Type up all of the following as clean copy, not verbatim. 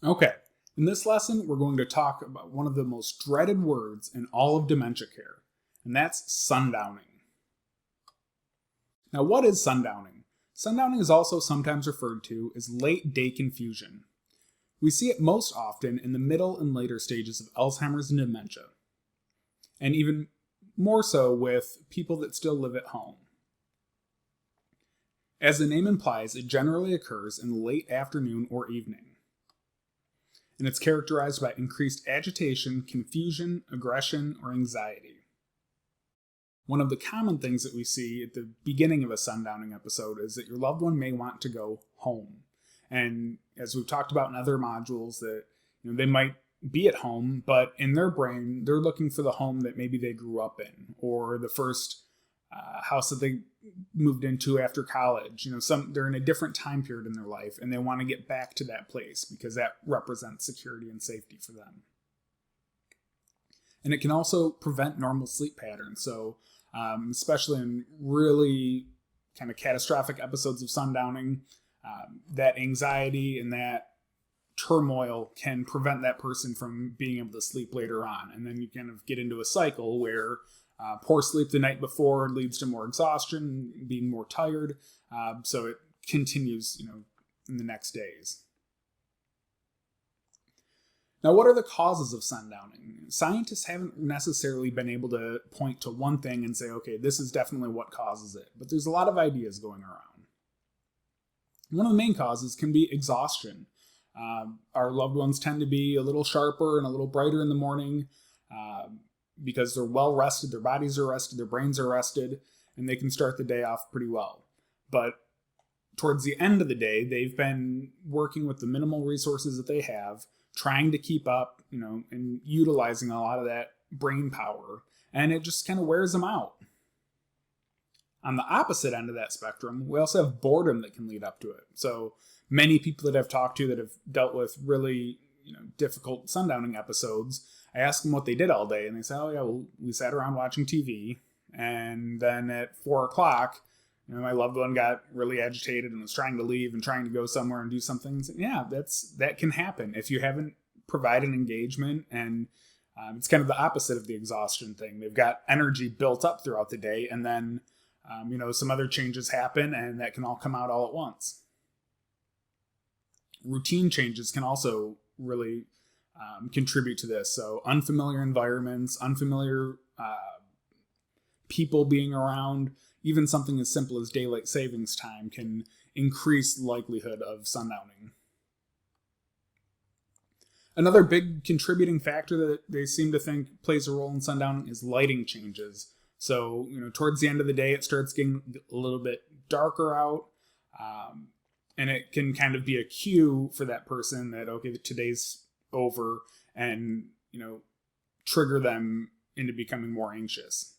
Okay, in this lesson, we're going to talk about one of the most dreaded words in all of dementia care, and that's sundowning. Now, what is sundowning? Sundowning is also sometimes referred to as late day confusion. We see it most often in the middle and later stages of Alzheimer's and dementia, and even more so with people that still live at home. As the name implies, it generally occurs in the late afternoon or evening. And it's characterized by increased agitation, confusion, aggression, or anxiety. One of the common things that we see at the beginning of a sundowning episode is that your loved one may want to go home. And as we've talked about in other modules, that they might be at home, but in their brain, they're looking for the home that maybe they grew up in, or the first house that they moved into after college. They're in a different time period in their life, and they want to get back to that place because that represents security and safety for them. And it can also prevent normal sleep patterns. So, especially in really kind of catastrophic episodes of sundowning, that anxiety and that turmoil can prevent that person from being able to sleep later on. And then you kind of get into a cycle where poor sleep the night before leads to more exhaustion, being more tired. So it continues, in the next days. Now, what are the causes of sundowning? Scientists haven't necessarily been able to point to one thing and say, okay, this is definitely what causes it. But there's a lot of ideas going around. One of the main causes can be exhaustion. Our loved ones tend to be a little sharper and a little brighter in the morning because they're well rested, their bodies are rested, their brains are rested, and they can start the day off pretty well. But towards the end of the day, they've been working with the minimal resources that they have, trying to keep up, and utilizing a lot of that brain power, and it just kind of wears them out. On the opposite end of that spectrum, we also have boredom that can lead up to it. So many people that I've talked to that have dealt with really, difficult sundowning episodes, I ask them what they did all day, and they say, oh yeah, well, we sat around watching TV, and then at 4:00, my loved one got really agitated and was trying to leave and trying to go somewhere and do something. So, yeah, that can happen if you haven't provided engagement, and it's kind of the opposite of the exhaustion thing. They've got energy built up throughout the day, and then some other changes happen, and that can all come out all at once. Routine changes can also really contribute to this. So unfamiliar environments, unfamiliar people being around, even something as simple as daylight savings time can increase the likelihood of sundowning. Another big contributing factor that they seem to think plays a role in sundowning is lighting changes. So, towards the end of the day, it starts getting a little bit darker out, and it can kind of be a cue for that person that, okay, today's over, and, trigger them into becoming more anxious.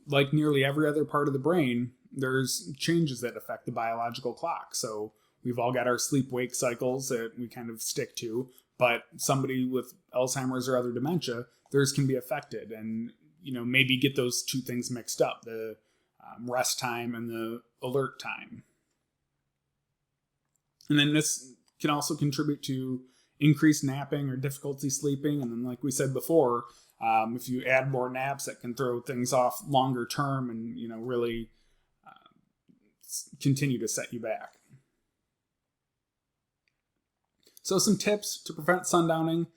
Like nearly every other part of the brain, there's changes that affect the biological clock. So we've all got our sleep-wake cycles that we kind of stick to, but somebody with Alzheimer's or other dementia, theirs can be affected, and maybe get those two things mixed up, the rest time and the alert time. And then this can also contribute to increased napping or difficulty sleeping. And then, like we said before, if you add more naps, that can throw things off longer term and, really continue to set you back. So some tips to prevent sundowning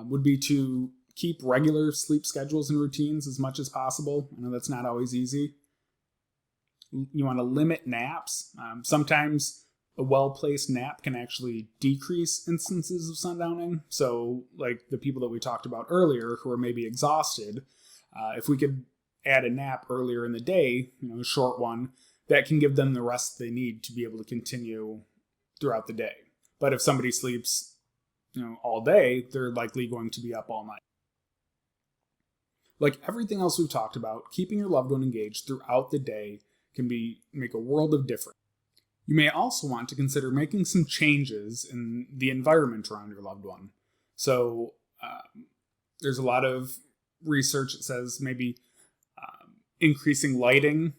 would be to keep regular sleep schedules and routines as much as possible. I know that's not always easy. You want to limit naps. Sometimes a well-placed nap can actually decrease instances of sundowning. So like the people that we talked about earlier who are maybe exhausted, if we could add a nap earlier in the day, a short one, that can give them the rest they need to be able to continue throughout the day. But if somebody sleeps, all day, they're likely going to be up all night. Like everything else we've talked about, keeping your loved one engaged throughout the day can make a world of difference. You may also want to consider making some changes in the environment around your loved one. So there's a lot of research that says maybe increasing lighting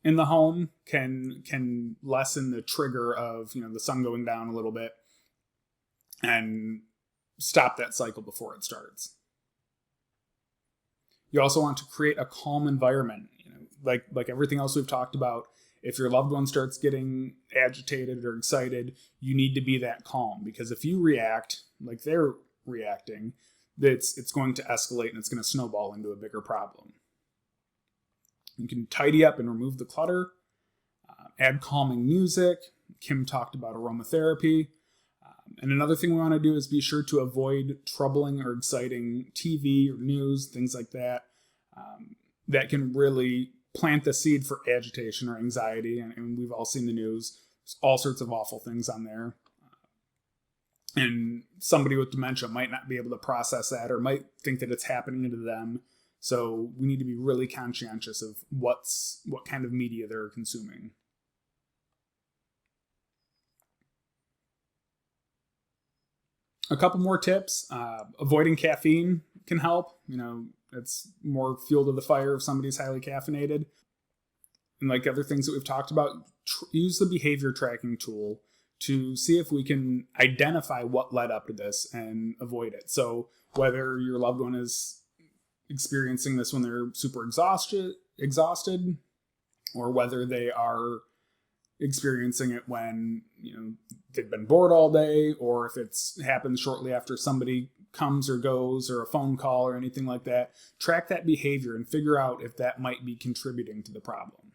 in the home can lessen the trigger of the sun going down a little bit. and stop that cycle before it starts. You also want to create a calm environment. Like everything else we've talked about, if your loved one starts getting agitated or excited, you need to be that calm, because if you react like they're reacting, it's going to escalate and it's going to snowball into a bigger problem. You can tidy up and remove the clutter, add calming music. Kim talked about aromatherapy. And another thing we want to do is be sure to avoid troubling or exciting TV or news, things like that, that can really plant the seed for agitation or anxiety. And we've all seen the news. There's all sorts of awful things on there. And somebody with dementia might not be able to process that, or might think that it's happening to them. So we need to be really conscientious of what kind of media they're consuming. A couple more tips. Avoiding caffeine can help. It's more fuel to the fire if somebody's highly caffeinated. And like other things that we've talked about, use the behavior tracking tool to see if we can identify what led up to this and avoid it. So whether your loved one is experiencing this when they're super exhausted, or whether they are experiencing it when they've been bored all day, or if it's happened shortly after somebody comes or goes, or a phone call or anything like that. Track that behavior and figure out if that might be contributing to the problem.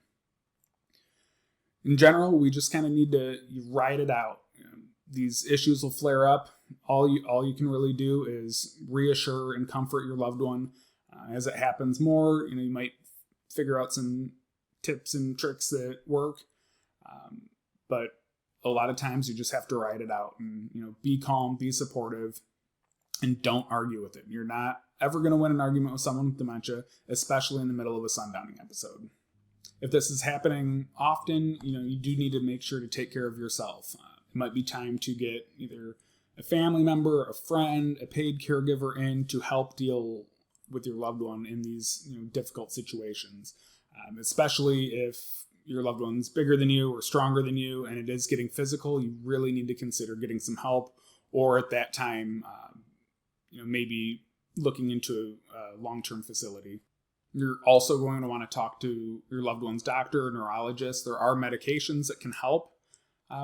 In general, we just kind of need to ride it out. These issues will flare up. All you can really do is reassure and comfort your loved one. As it happens more, you might figure out some tips and tricks that work. But a lot of times you just have to ride it out and, be calm, be supportive, and don't argue with it. You're not ever going to win an argument with someone with dementia, especially in the middle of a sundowning episode. If this is happening often, you do need to make sure to take care of yourself. It might be time to get either a family member, a friend, a paid caregiver in to help deal with your loved one in these difficult situations, especially if your loved one's bigger than you or stronger than you and it is getting physical. You really need to consider getting some help, or at that time, maybe looking into a long-term facility. You're also going to want to talk to your loved one's doctor or neurologist. There are medications that can help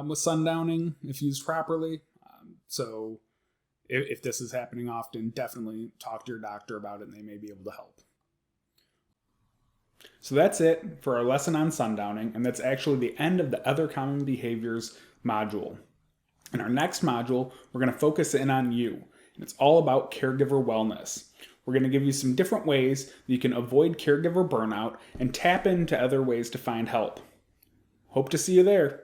with sundowning if used properly. So if this is happening often, definitely talk to your doctor about it and they may be able to help. So that's it for our lesson on sundowning, and that's actually the end of the other common behaviors module. In our next module, we're going to focus in on you, and it's all about caregiver wellness. We're going to give you some different ways that you can avoid caregiver burnout and tap into other ways to find help. Hope to see you there.